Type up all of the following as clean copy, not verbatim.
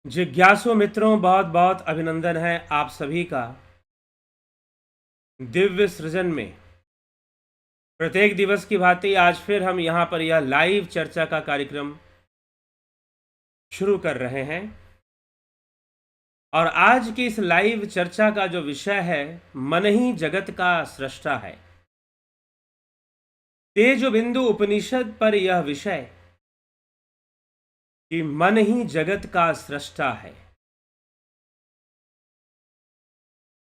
जिज्ञासु मित्रों, बहुत बहुत अभिनंदन है आप सभी का दिव्य सृजन में। प्रत्येक दिवस की भांति आज फिर हम यहाँ पर यह लाइव चर्चा का कार्यक्रम शुरू कर रहे हैं और आज की इस लाइव चर्चा का जो विषय है, मन ही जगत का सृष्टा है। तेजोबिंदु उपनिषद पर यह विषय कि मन ही जगत का सृष्टा है,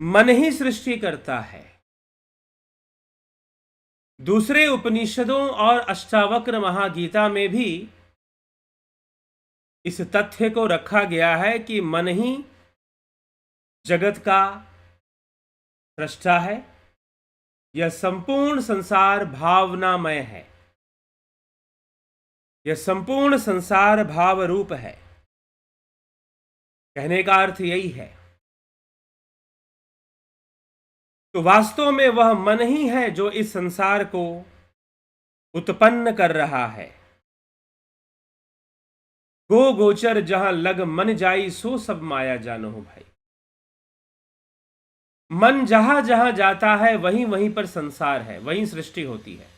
मन ही सृष्टि करता है। दूसरे उपनिषदों और अष्टावक्र महागीता में भी इस तथ्य को रखा गया है कि मन ही जगत का सृष्टा है। यह संपूर्ण संसार भावनामय है, यह संपूर्ण संसार भाव रूप है। कहने का अर्थ यही है। तो वास्तव में वह मन ही है जो इस संसार को उत्पन्न कर रहा है। गो गोचर जहां लग मन जाई, सो सब माया जानो भाई। मन जहां जहां जाता है वहीं वहीं पर संसार है, वहीं सृष्टि होती है।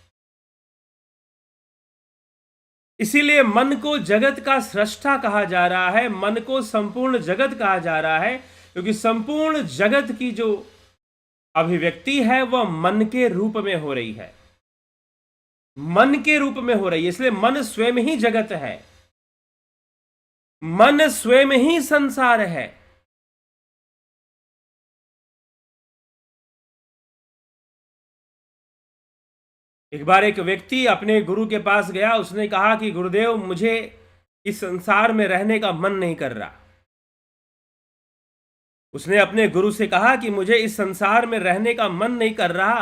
इसीलिए मन को जगत का सृष्टा कहा जा रहा है, मन को संपूर्ण जगत कहा जा रहा है, क्योंकि संपूर्ण जगत की जो अभिव्यक्ति है वह मन के रूप में हो रही है, मन के रूप में हो रही है। इसलिए मन स्वयं ही जगत है, मन स्वयं ही संसार है। एक बार एक व्यक्ति अपने गुरु के पास गया, उसने कहा कि गुरुदेव, मुझे इस संसार में रहने का मन नहीं कर रहा। उसने अपने गुरु से कहा कि मुझे इस संसार में रहने का मन नहीं कर रहा,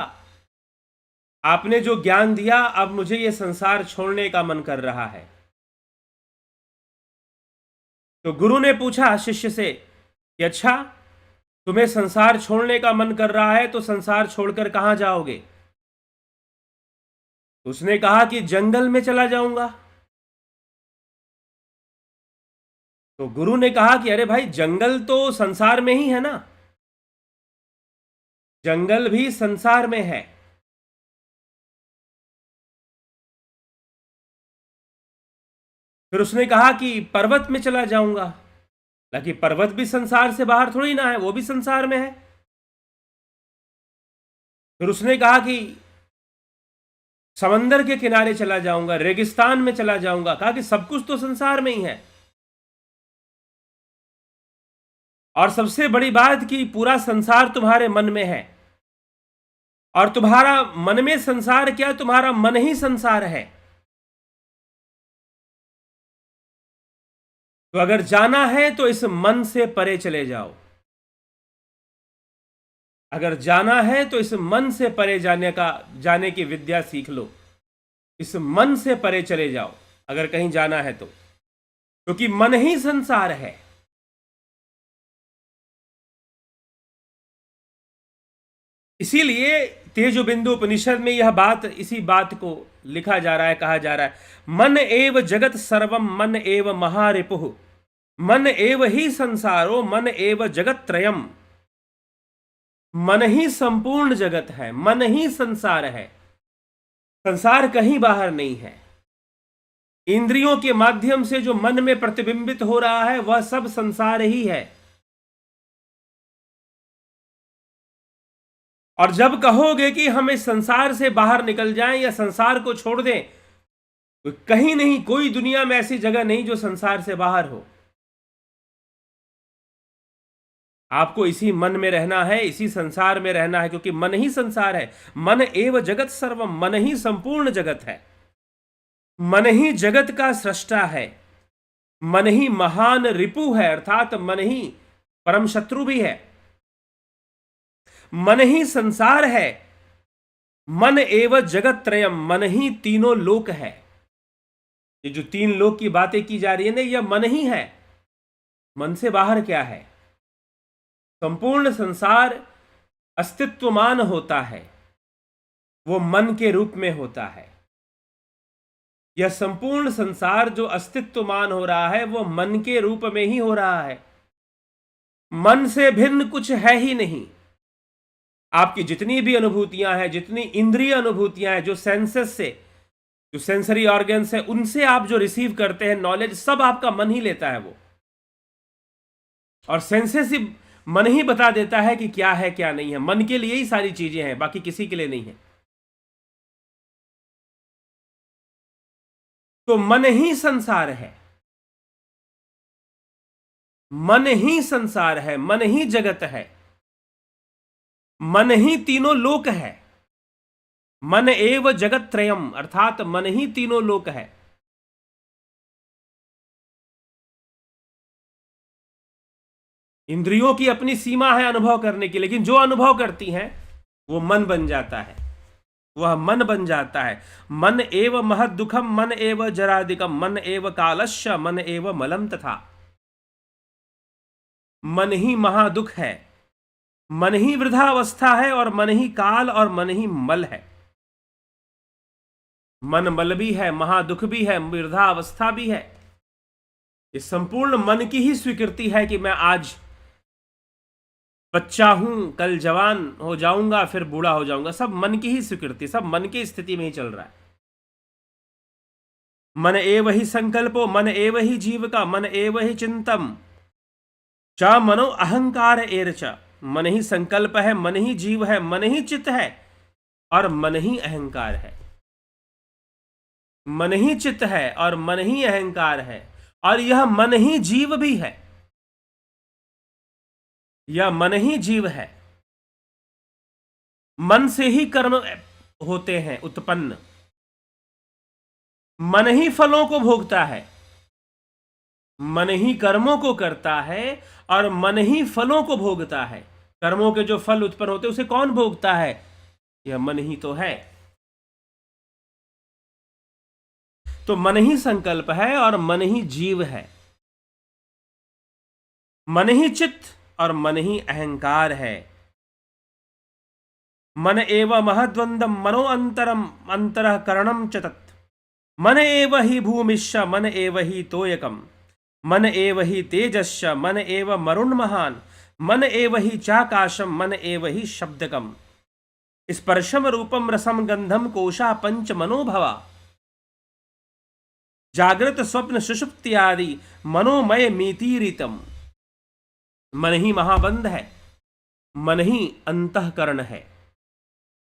आपने जो ज्ञान दिया अब मुझे यह संसार छोड़ने का मन कर रहा है। तो गुरु ने पूछा शिष्य से कि अच्छा, तुम्हें संसार छोड़ने का मन कर रहा है तो संसार छोड़कर कहां जाओगे? उसने कहा कि जंगल में चला जाऊंगा। तो गुरु ने कहा कि अरे भाई, जंगल तो संसार में ही है ना, जंगल भी संसार में है। फिर उसने कहा कि पर्वत में चला जाऊंगा, हालांकि पर्वत भी संसार से बाहर थोड़ी ना है, वो भी संसार में है। फिर उसने कहा कि समंदर के किनारे चला जाऊंगा, रेगिस्तान में चला जाऊंगा। कहा कि सब कुछ तो संसार में ही है। और सबसे बड़ी बात कि पूरा संसार तुम्हारे मन में है, और तुम्हारा मन में संसार क्या, तुम्हारा मन ही संसार है। तो अगर जाना है तो इस मन से परे चले जाओ, अगर जाना है तो इस मन से परे जाने की विद्या सीख लो। इस मन से परे चले जाओ अगर कहीं जाना है तो, क्योंकि मन ही संसार है। इसीलिए तेजोबिंदु उपनिषद में यह बात, इसी बात को लिखा जा रहा है, कहा जा रहा है, मन एव जगत सर्वम मन एव महारिपुः, मन एव ही संसारो मन एव जगत त्रयम। मन ही संपूर्ण जगत है, मन ही संसार है, संसार कहीं बाहर नहीं है। इंद्रियों के माध्यम से जो मन में प्रतिबिंबित हो रहा है वह सब संसार ही है। और जब कहोगे कि हम इस संसार से बाहर निकल जाएं या संसार को छोड़ दें, तो कहीं नहीं, कोई दुनिया में ऐसी जगह नहीं जो संसार से बाहर हो। आपको इसी मन में रहना है, इसी संसार में रहना है, क्योंकि मन ही संसार है। मन एव जगत सर्वम, मन ही संपूर्ण जगत है, मन ही जगत का सृष्टा है, मन ही महान रिपु है, अर्थात मन ही परम शत्रु भी है। मन ही संसार है, मन एव जगत त्रयम, मन ही तीनों लोक है। ये जो तीन लोक की बातें की जा रही है ना, यह मन ही है। मन से बाहर क्या है? संपूर्ण संसार अस्तित्वमान होता है, वो मन के रूप में होता है। यह संपूर्ण संसार जो अस्तित्वमान हो रहा है वो मन के रूप में ही हो रहा है। मन से भिन्न कुछ है ही नहीं। आपकी जितनी भी अनुभूतियां हैं, जितनी इंद्रिय अनुभूतियां हैं, जो सेंसेस से, जो सेंसरी ऑर्गन्स है, उनसे आप जो रिसीव करते हैं नॉलेज, सब आपका मन ही लेता है वो। और सेंसेस ही, मन ही बता देता है कि क्या है क्या नहीं है। मन के लिए ही सारी चीजें हैं, बाकी किसी के लिए नहीं है। तो मन ही संसार है, मन ही संसार है, मन ही जगत है, मन ही तीनों लोक है। मन एव जगत त्रयम, अर्थात मन ही तीनों लोक है। इंद्रियों की अपनी सीमा है अनुभव करने की, लेकिन जो अनुभव करती हैं वो मन बन जाता है, वह मन बन जाता है। मन एव महद दुखम, मन एव जरादिकम, मन एव कालस्य, मन एव मलम तथा। मन ही महादुख है, मन ही वृद्धावस्था है, और मन ही काल और मन ही मल है। मन मल भी है, महादुख भी है, वृद्धावस्था भी है। इस संपूर्ण मन की ही स्वीकृति है कि मैं आज बच्चा हूं, कल जवान हो जाऊंगा, फिर बूढ़ा हो जाऊंगा। सब मन की ही स्वीकृति, सब मन की स्थिति में ही चल रहा है। मन एव ही संकल्पो, मन एव ही जीव का, मन एव ही चिंतम च मनो अहंकार एरच। मन ही संकल्प है, मन ही जीव है, मन ही चित्त है, और मन ही अहंकार है। मन ही चित्त है और मन ही अहंकार है, और यह मन ही जीव भी है। यह मन ही जीव है। मन से ही कर्म होते हैं उत्पन्न। मन ही फलों को भोगता है, मन ही कर्मों को करता है, और मन ही फलों को भोगता है। कर्मों के जो फल उत्पन्न होते हैं उसे कौन भोगता है? यह मन ही तो है। तो मन ही संकल्प है और मन ही जीव है। मन ही चित्त और मन ही अहंकार है। मन एव महद्वंदम मनो अंतरम अंतरकरणम च तत्। मन एव ही भूमिश्च, मन एव ही तोयकम, मन एव ही तेजश्च, मन एव मरुण महान, मन एव ही चाकाशम, मन एव ही शब्दकम। स्पर्शम रूपम रसम गंधम कोशा पंच मनोभवा। जागृत स्वप्न सुषुप्ति आदि मनोमय मीतीरितम। मन ही महाबंध है, मन ही अंतःकरण है,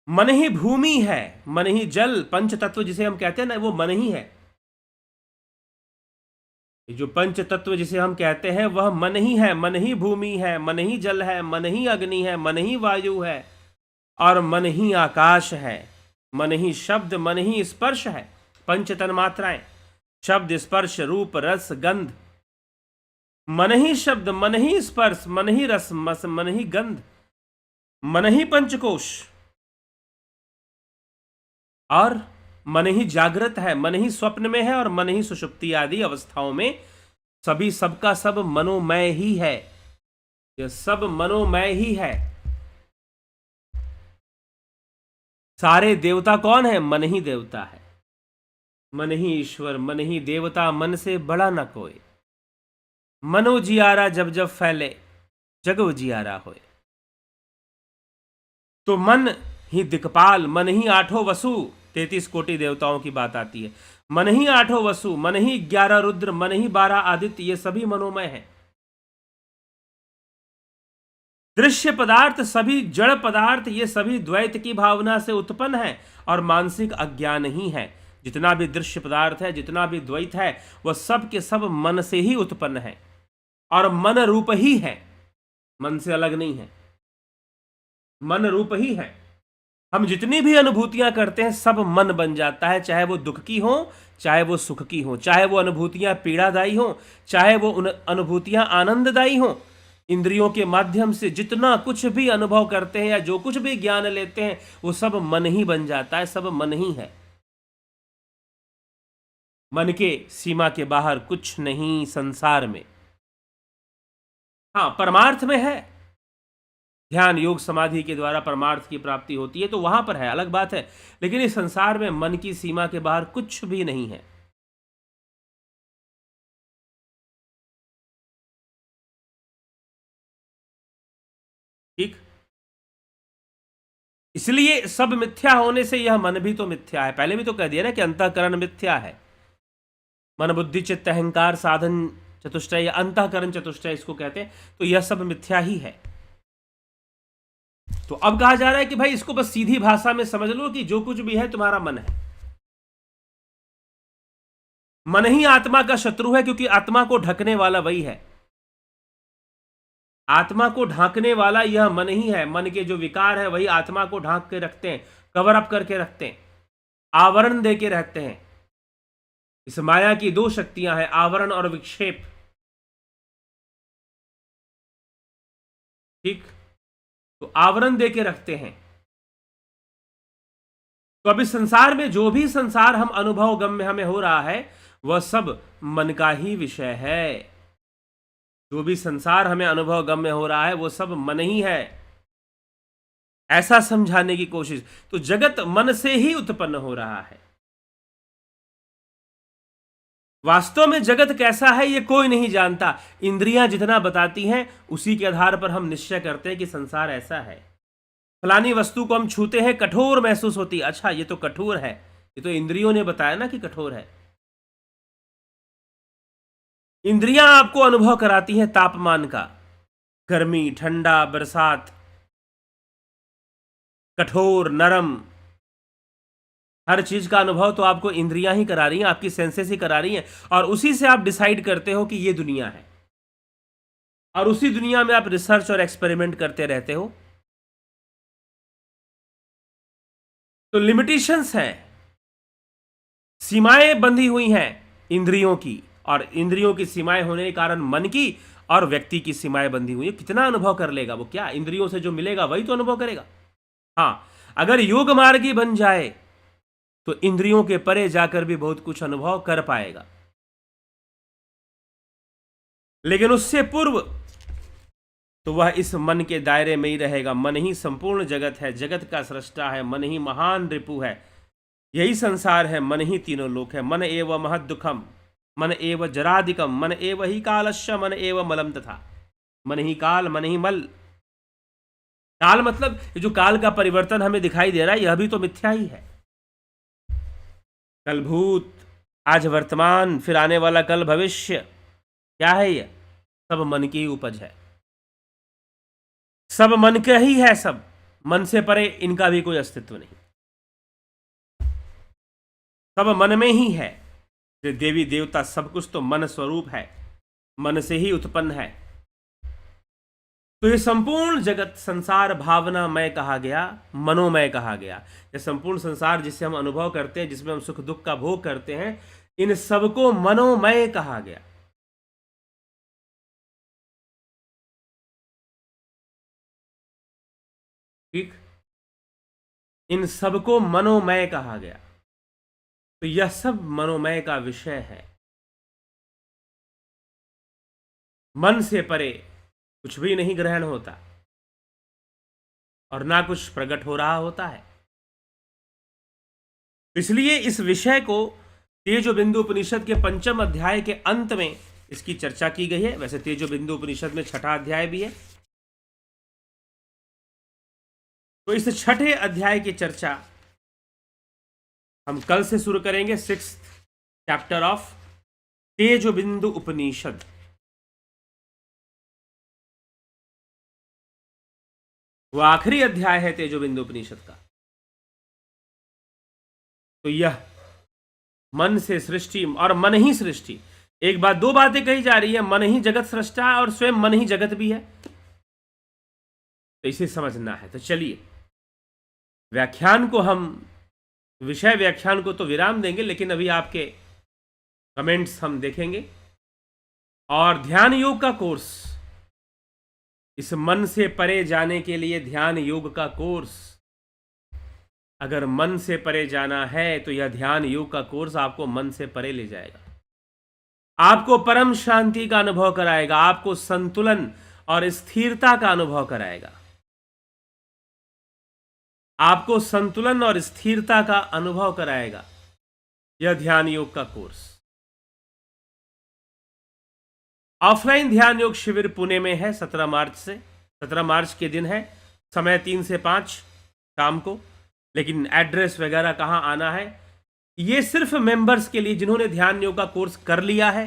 मन ही भूमि है, मन ही जल, पंच तत्व जिसे हम कहते हैं ना, वो मन ही है। जो पंच तत्व जिसे हम कहते हैं वह मन ही है। मन ही भूमि है, मन ही जल है, मन ही अग्नि है, मन ही वायु है, और मन ही आकाश है। मन ही शब्द, मन ही स्पर्श है। पंच तन्मात्राएं, शब्द, स्पर्श, रूप, रस, गंध। मन ही शब्द, मन ही स्पर्श, मन ही रस, मन ही गंध, मन ही पंचकोश, और मन ही जागृत है, मन ही स्वप्न में है, और मन ही सुषुप्ति आदि अवस्थाओं में। सभी सबका सब मनोमय ही है। यह सब मनोमय ही है। सारे देवता कौन है? मन ही देवता है, मन ही ईश्वर, मन ही देवता, मन से बड़ा न कोई। मनो जियारा जब जब फैले, जग उजियारा होए। तो मन ही दिक्पाल, मन ही आठों वसु, 33 कोटि देवताओं की बात आती है। मन ही आठों वसु, मन ही 11 रुद्र, मन ही 12 आदित्य, ये सभी मनोमय हैं। दृश्य पदार्थ, सभी जड़ पदार्थ, ये सभी द्वैत की भावना से उत्पन्न है और मानसिक अज्ञान ही है। जितना भी दृश्य पदार्थ है, जितना भी द्वैत है, वह सब के सब मन से ही उत्पन्न है, और मन रूप ही है, मन से अलग नहीं है, मन रूप ही है। हम जितनी भी अनुभूतियां करते हैं सब मन बन जाता है, चाहे वो दुख की हो, चाहे वो सुख की हो, चाहे वो अनुभूतियां पीड़ादायी हो, चाहे वो अनुभूतियां आनंददायी हो। इंद्रियों के माध्यम से जितना कुछ भी अनुभव करते हैं या जो कुछ भी ज्ञान लेते हैं, वो सब मन ही बन जाता है, सब मन ही है। मन के सीमा के बाहर कुछ नहीं संसार में। हाँ, परमार्थ में है। ध्यान, योग, समाधि के द्वारा परमार्थ की प्राप्ति होती है, तो वहां पर है, अलग बात है। लेकिन इस संसार में मन की सीमा के बाहर कुछ भी नहीं है। इसलिए सब मिथ्या होने से यह मन भी तो मिथ्या है। पहले भी तो कह दिया ना कि अंतःकरण मिथ्या है। मन बुद्धि चित्त अहंकार साधन चतुष्टय या अंतःकरण चतुष्टय इसको कहते हैं। तो यह सब मिथ्या ही है। तो अब कहा जा रहा है कि भाई इसको बस सीधी भाषा में समझ लो कि जो कुछ भी है तुम्हारा मन है। मन ही आत्मा का शत्रु है, क्योंकि आत्मा को ढकने वाला वही है। आत्मा को ढांकने वाला यह मन ही है। मन के जो विकार है वही आत्मा को ढांक के रखते हैं, कवर अप करके रखते हैं, आवरण दे के रहते हैं। इस माया की दो शक्तियां हैं, आवरण और विक्षेप। ठीक, तो आवरण दे के रखते हैं। तो अभी संसार में जो भी संसार हम अनुभव गम्य हमें हो रहा है वह सब मन का ही विषय है। जो भी संसार हमें अनुभव गम्य हो रहा है वो सब मन ही है, ऐसा समझाने की कोशिश। तो जगत मन से ही उत्पन्न हो रहा है। वास्तव में जगत कैसा है ये कोई नहीं जानता। इंद्रियां जितना बताती हैं उसी के आधार पर हम निश्चय करते हैं कि संसार ऐसा है। फलानी वस्तु को हम छूते हैं, कठोर महसूस होती है। अच्छा, ये तो कठोर है, ये तो इंद्रियों ने बताया ना कि कठोर है। इंद्रियां आपको अनुभव कराती हैं तापमान का, गर्मी, ठंडा, बरसात, कठोर, नरम, हर चीज का अनुभव तो आपको इंद्रियां ही करा रही हैं, आपकी सेंसेस ही करा रही हैं। और उसी से आप डिसाइड करते हो कि ये दुनिया है, और उसी दुनिया में आप रिसर्च और एक्सपेरिमेंट करते रहते हो। तो लिमिटेशंस हैं, सीमाएं बंधी हुई हैं इंद्रियों की, और इंद्रियों की सीमाएं होने के कारण मन की और व्यक्ति की सीमाएं बंधी हुई है। कितना अनुभव कर लेगा वो? क्या इंद्रियों से जो मिलेगा वही तो अनुभव करेगा। हाँ, अगर योग मार्गी बन जाए तो इंद्रियों के परे जाकर भी बहुत कुछ अनुभव कर पाएगा। लेकिन उससे पूर्व तो वह इस मन के दायरे में ही रहेगा। मन ही संपूर्ण जगत है, जगत का सृष्टा है, मन ही महान रिपु है, यही संसार है, मन ही तीनों लोक है। मन एव महद दुखम, मन एव जरादिकम, मन एव ही कालस्य, मन एव मलम तथा। मन ही काल, मन ही मल। काल मतलब ये जो काल का परिवर्तन हमें दिखाई दे रहा है यह भी तो मिथ्या ही है। कल भूत, आज वर्तमान, फिर आने वाला कल भविष्य, क्या है ये? सब मन की ही उपज है, सब मन का ही है। सब मन से परे इनका भी कोई अस्तित्व नहीं, सब मन में ही है। देवी देवता सब कुछ तो मन स्वरूप है, मन से ही उत्पन्न है। तो ये संपूर्ण जगत संसार भावनामय कहा गया, मनोमय कहा गया। ये संपूर्ण संसार जिसे हम अनुभव करते हैं, जिसमें हम सुख दुख का भोग करते हैं, इन सबको मनोमय कहा गया। ठीक, इन सबको मनोमय कहा गया। तो यह सब मनोमय का विषय है। मन से परे कुछ भी नहीं ग्रहण होता और ना कुछ प्रकट हो रहा होता है। इसलिए इस विषय को तेजो बिंदु उपनिषद के 5वें अध्याय के अंत में इसकी चर्चा की गई है। वैसे तेजो बिंदु उपनिषद में 6वां अध्याय भी है। तो इस 6ठे अध्याय की चर्चा हम कल से शुरू करेंगे। 6th चैप्टर ऑफ तेजो बिंदु उपनिषद। वो आखिरी अध्याय है तेजो बिंदु उपनिषद का। तो यह मन से सृष्टि और मन ही सृष्टि, एक बात, दो बातें कही जा रही है। मन ही जगत सृष्टा है और स्वयं मन ही जगत भी है, तो इसे समझना है। तो चलिए व्याख्यान को हम, विषय व्याख्यान को तो विराम देंगे, लेकिन अभी आपके कमेंट्स हम देखेंगे। और ध्यान योग का कोर्स, इस मन से परे जाने के लिए ध्यान योग का कोर्स, अगर मन से परे जाना है तो यह ध्यान योग का कोर्स आपको मन से परे ले जाएगा, आपको परम शांति का अनुभव कराएगा, आपको संतुलन और स्थिरता का अनुभव कराएगा, आपको संतुलन और स्थिरता का अनुभव कराएगा यह ध्यान योग का कोर्स। ऑफलाइन ध्यान योग शिविर पुणे में है 17 मार्च से। 17 मार्च के दिन है, समय 3 से 5, शाम को, लेकिन एड्रेस वगैरह कहाँ आना है ये सिर्फ मेंबर्स के लिए जिन्होंने ध्यान योग का कोर्स कर लिया है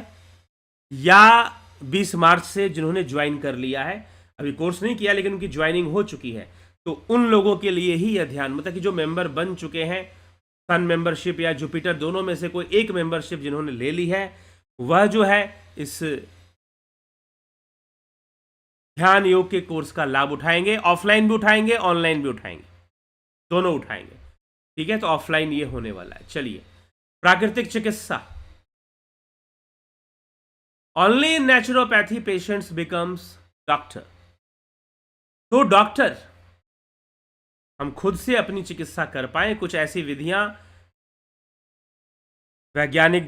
या 20 मार्च से जिन्होंने ज्वाइन कर लिया है। अभी कोर्स नहीं किया लेकिन उनकी ज्वाइनिंग हो चुकी है, तो उन लोगों के लिए ही यह ध्यान, मतलब कि जो मेंबर बन चुके हैं, सन मेंबरशिप या जुपिटर दोनों में से कोई एक मेंबरशिप जिन्होंने ले ली है, वह जो है इस ध्यान योग के कोर्स का लाभ उठाएंगे। ऑफलाइन भी उठाएंगे, ऑनलाइन भी उठाएंगे, दोनों उठाएंगे। ठीक है, तो ऑफलाइन ये होने वाला है। चलिए, प्राकृतिक चिकित्सा, only naturopathy patients becomes doctor. तो डॉक्टर हम खुद से अपनी चिकित्सा कर पाए, कुछ ऐसी विधियां वैज्ञानिक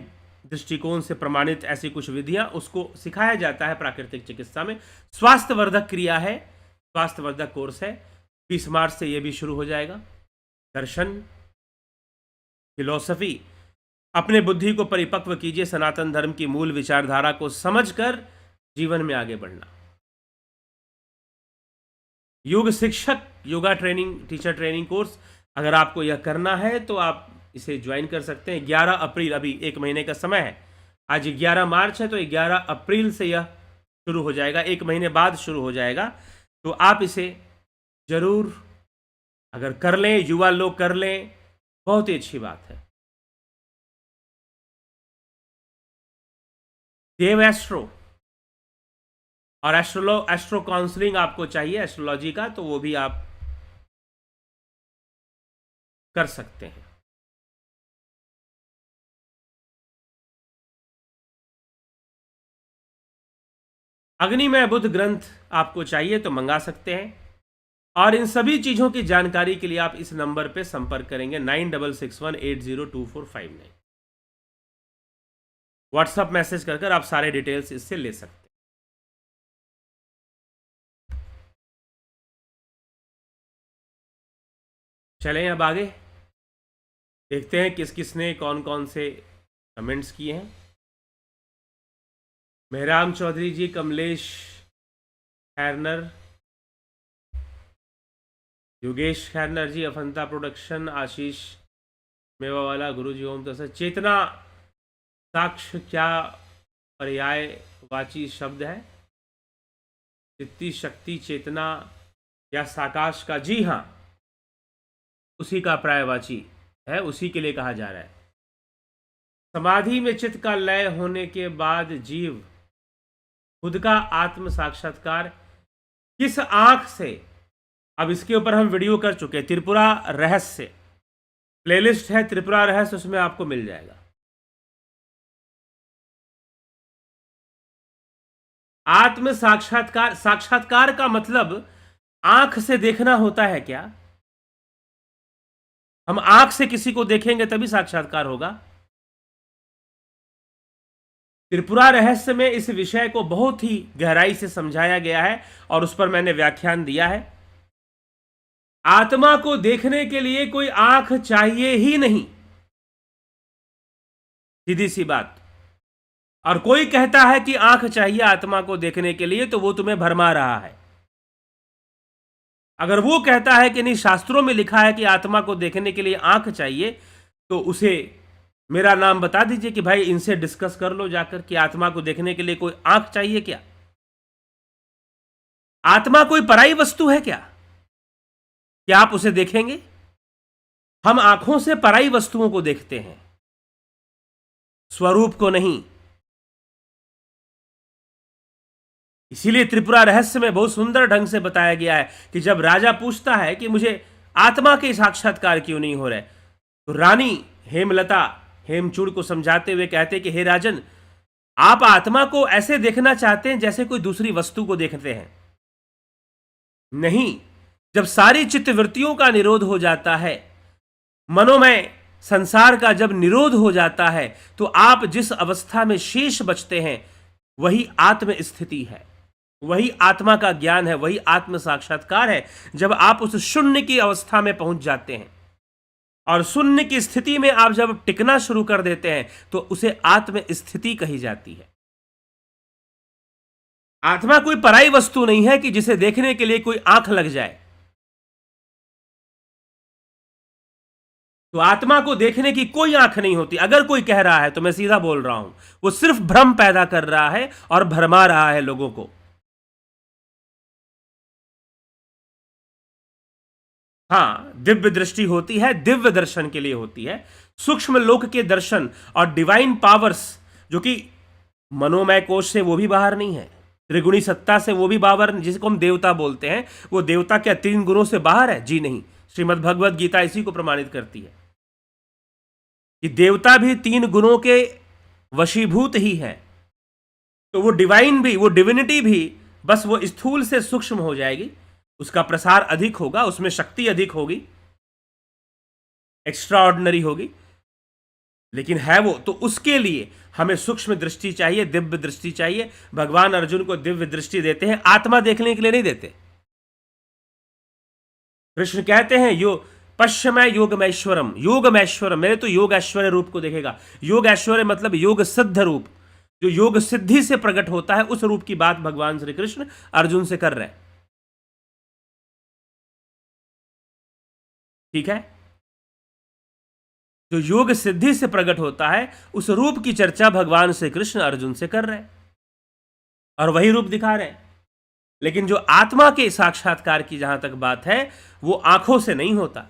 दृष्टिकोण से प्रमाणित, ऐसी कुछ विधियां उसको सिखाया जाता है प्राकृतिक चिकित्सा में। स्वास्थ्यवर्धक क्रिया है, स्वास्थ्यवर्धक कोर्स है, 20 मार्च से यह भी शुरू हो जाएगा। दर्शन, फिलॉसफी, अपने बुद्धि को परिपक्व कीजिए, सनातन धर्म की मूल विचारधारा को समझकर जीवन में आगे बढ़ना। योग शिक्षक, yoga training, teacher training course, अगर आपको यह करना है तो आप इसे ज्वाइन कर सकते हैं। 11 अप्रैल, अभी एक महीने का समय है, आज 11 मार्च है, तो 11 अप्रैल से यह शुरू हो जाएगा, एक महीने बाद शुरू हो जाएगा। तो आप इसे जरूर अगर कर लें, युवा लोग कर लें, बहुत ही अच्छी बात है। देव एस्ट्रो और एस्ट्रो काउंसलिंग आपको चाहिए एस्ट्रोलॉजी का, तो वो भी आप कर सकते हैं। अग्निमय बुध ग्रंथ आपको चाहिए तो मंगा सकते हैं। और इन सभी चीजों की जानकारी के लिए आप इस नंबर पे संपर्क करेंगे 9661802459। व्हाट्सएप मैसेज कर आप सारे डिटेल्स इससे ले सकते हैं। चलें अब आगे देखते हैं किस किसने कौन कौन से कमेंट्स किए हैं। मेहराम चौधरी जी, कमलेश खैरनर, योगेश खैरनर जी, अफंता प्रोडक्शन, आशीष मेवावाला, गुरु जी ओम तत्सत। चेतना साक्ष क्या पर्यायवाची शब्द है? चित्ती शक्ति चेतना या साकाश का? जी हाँ, उसी का पर्यायवाची है, उसी के लिए कहा जा रहा है। समाधि में चित्त का लय होने के बाद जीव खुद का आत्म साक्षात्कार किस आंख से, अब इसके ऊपर हम वीडियो कर चुके हैं, त्रिपुरा रहस्य प्लेलिस्ट है, त्रिपुरा रहस्य, उसमें आपको मिल जाएगा। आत्म साक्षात्कार, साक्षात्कार का मतलब आंख से देखना होता है क्या? हम आंख से किसी को देखेंगे तभी साक्षात्कार होगा। त्रिपुरा रहस्य में इस विषय को बहुत ही गहराई से समझाया गया है और उस पर मैंने व्याख्यान दिया है। आत्मा को देखने के लिए कोई आंख चाहिए ही नहीं, सीधी सी बात। और कोई कहता है कि आंख चाहिए आत्मा को देखने के लिए, तो वो तुम्हें भरमा रहा है। अगर वो कहता है कि नहीं, शास्त्रों में लिखा है कि आत्मा को देखने के लिए आंख चाहिए, तो उसे मेरा नाम बता दीजिए कि भाई इनसे डिस्कस कर लो जाकर कि आत्मा को देखने के लिए कोई आंख चाहिए क्या? आत्मा कोई पराई वस्तु है क्या कि आप उसे देखेंगे? हम आंखों से पराई वस्तुओं को देखते हैं, स्वरूप को नहीं। इसीलिए त्रिपुरा रहस्य में बहुत सुंदर ढंग से बताया गया है कि जब राजा पूछता है कि मुझे आत्मा के साक्षात्कार क्यों नहीं हो रहे, तो रानी हेमलता हेमचूड़ को समझाते हुए कहते कि हे राजन, आप आत्मा को ऐसे देखना चाहते हैं जैसे कोई दूसरी वस्तु को देखते हैं। नहीं, जब सारी चित्तवृत्तियों का निरोध हो जाता है, मनोमय संसार का जब निरोध हो जाता है, तो आप जिस अवस्था में शेष बचते हैं वही आत्म स्थिति है, वही आत्मा का ज्ञान है, वही आत्म साक्षात्कार है। जब आप उस शून्य की अवस्था में पहुंच जाते हैं और शून्य की स्थिति में आप जब टिकना शुरू कर देते हैं, तो उसे आत्म स्थिति कही जाती है। आत्मा कोई पराई वस्तु नहीं है कि जिसे देखने के लिए कोई आंख लग जाए। तो आत्मा को देखने की कोई आंख नहीं होती। अगर कोई कह रहा है तो मैं सीधा बोल रहा हूं, वो सिर्फ भ्रम पैदा कर रहा है और भरमा रहा है लोगों को। हाँ, दिव्य दृष्टि होती है, दिव्य दर्शन के लिए होती है। सूक्ष्म लोक के दर्शन और डिवाइन पावर्स, जो कि मनोमय कोश से वो भी बाहर नहीं है, त्रिगुणी सत्ता से वो भी बाहर, जिसको हम देवता बोलते हैं, वो देवता क्या 3 गुणों से बाहर है? जी नहीं। श्रीमद् भगवद गीता इसी को प्रमाणित करती है कि देवता भी 3 गुणों के वशीभूत ही है। तो वो डिवाइन भी, वो डिविनिटी भी, बस वो स्थूल से सूक्ष्म हो जाएगी, उसका प्रसार अधिक होगा, उसमें शक्ति अधिक होगी, एक्स्ट्रा ऑर्डिनरी होगी, लेकिन है वो। तो उसके लिए हमें सूक्ष्म दृष्टि चाहिए, दिव्य दृष्टि चाहिए। भगवान अर्जुन को दिव्य दृष्टि देते हैं, आत्मा देखने के लिए नहीं देते। कृष्ण कहते हैं यो पश्चिमय योगमैश्वरम, योगमैश्वरम, मेरे तो योग ऐश्वर्य रूप को देखेगा। योग ऐश्वर्य मतलब योग सिद्ध रूप, जो योग सिद्धि से प्रकट होता है, उस रूप की बात भगवान श्री कृष्ण अर्जुन से कर रहे हैं। ठीक है, जो योग सिद्धि से प्रकट होता है, उस रूप की चर्चा भगवान श्री कृष्ण अर्जुन से कर रहे हैं और वही रूप दिखा रहे हैं। लेकिन जो आत्मा के साक्षात्कार की जहां तक बात है, वो आंखों से नहीं होता।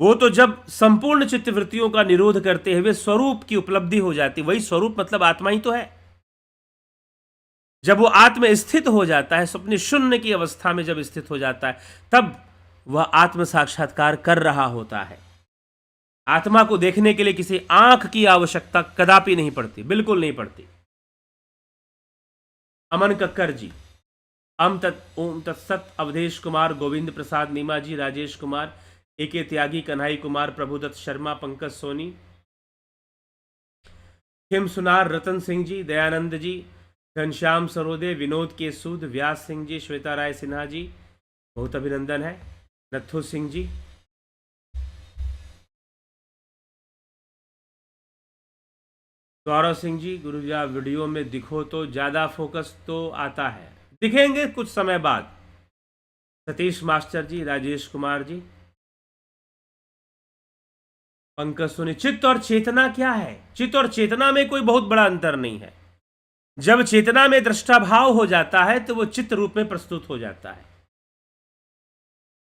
वो तो जब संपूर्ण चित्तवृत्तियों का निरोध करते हुए स्वरूप की उपलब्धि हो जाती, वही स्वरूप मतलब आत्मा ही तो है। जब वो आत्म स्थित हो जाता है, अपनी शून्य की अवस्था में जब स्थित हो जाता है, तब वह आत्म साक्षात्कार कर रहा होता है। आत्मा को देखने के लिए किसी आंख की आवश्यकता कदापि नहीं पड़ती, बिल्कुल नहीं पड़ती। अमन कक्कर जी, ओम तत्सत, अवधेश कुमार, गोविंद प्रसाद नीमा जी, राजेश कुमार, एके त्यागी, कन्हई कुमार, प्रभुदत्त शर्मा, पंकज सोनी, हिम सुनार, रतन सिंह जी, दयानंद जी, घनश्याम सरोदे, विनोद के सूद, व्यास सिंह जी, श्वेता राय सिन्हा जी, बहुत अभिनंदन है। नथु सिंह जी, गौरव सिंह जी, गुरु जी आप वीडियो में दिखो तो ज़्यादा फोकस तो आता है, दिखेंगे कुछ समय बाद। सतीश मास्टर जी, राजेश कुमार जी, पंकज सोनी, चित्त और चेतना क्या है? चित्त और चेतना में कोई बहुत बड़ा अंतर नहीं है। जब चेतना में दृष्टा भाव हो जाता है तो वो चित्त रूप में प्रस्तुत हो जाता है,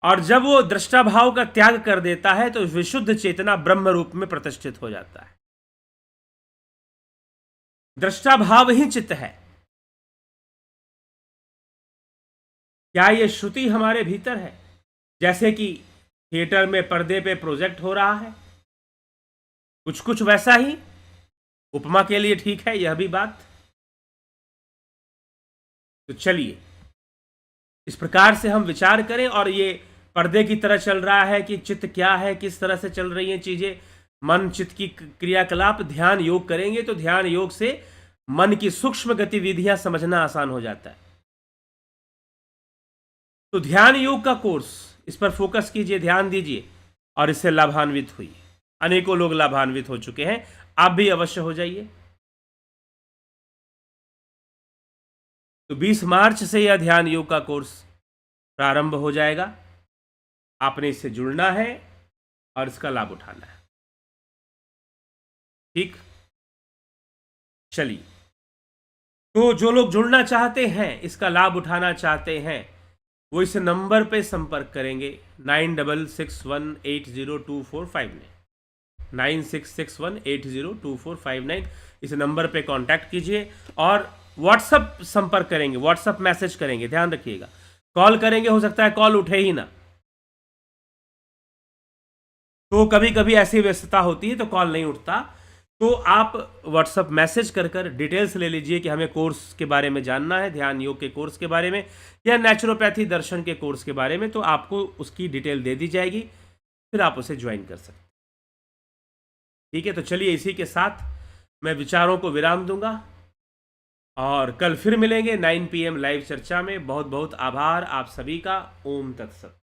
और जब वो दृष्टा भाव का त्याग कर देता है तो विशुद्ध चेतना ब्रह्म रूप में प्रतिष्ठित हो जाता है। दृष्टा भाव ही चित्त है। क्या ये श्रुति हमारे भीतर है? जैसे कि थिएटर में पर्दे पे प्रोजेक्ट हो रहा है, कुछ कुछ वैसा ही, उपमा के लिए ठीक है यह भी बात। तो चलिए इस प्रकार से हम विचार करें, और ये पर्दे की तरह चल रहा है कि चित्त क्या है, किस तरह से चल रही हैं चीजें, मन चित्त की क्रियाकलाप। ध्यान योग करेंगे तो ध्यान योग से मन की सूक्ष्म गतिविधियां समझना आसान हो जाता है। तो ध्यान योग का कोर्स, इस पर फोकस कीजिए, ध्यान दीजिए, और इससे लाभान्वित हुई। अनेकों लोग लाभान्वित हो चुके हैं, आप भी अवश्य हो जाइए। तो 20 मार्च से यह ध्यान योग का कोर्स प्रारंभ हो जाएगा। आपने इससे जुड़ना है और इसका लाभ उठाना है। ठीक, चलिए। तो जो लोग जुड़ना चाहते हैं, इसका लाभ उठाना चाहते हैं, वो इस नंबर पे संपर्क करेंगे 9661802459, 9661802459। इस नंबर पे कांटेक्ट कीजिए और व्हाट्सअप संपर्क करेंगे, व्हाट्सअप मैसेज करेंगे। ध्यान रखिएगा, कॉल करेंगे हो सकता है कॉल उठे ही ना, तो कभी कभी ऐसी व्यस्तता होती है तो कॉल नहीं उठता। तो आप व्हाट्सअप मैसेज कर कर डिटेल्स ले लीजिए कि हमें कोर्स के बारे में जानना है, ध्यान योग के कोर्स के बारे में या नेचुरोपैथी दर्शन के कोर्स के बारे में, तो आपको उसकी डिटेल दे दी जाएगी, फिर आप उसे ज्वाइन कर सकते। ठीक है, तो चलिए इसी के साथ मैं विचारों को विराम दूंगा और कल फिर मिलेंगे 9 PM लाइव चर्चा में। बहुत बहुत आभार आप सभी का। ओम तत्सत।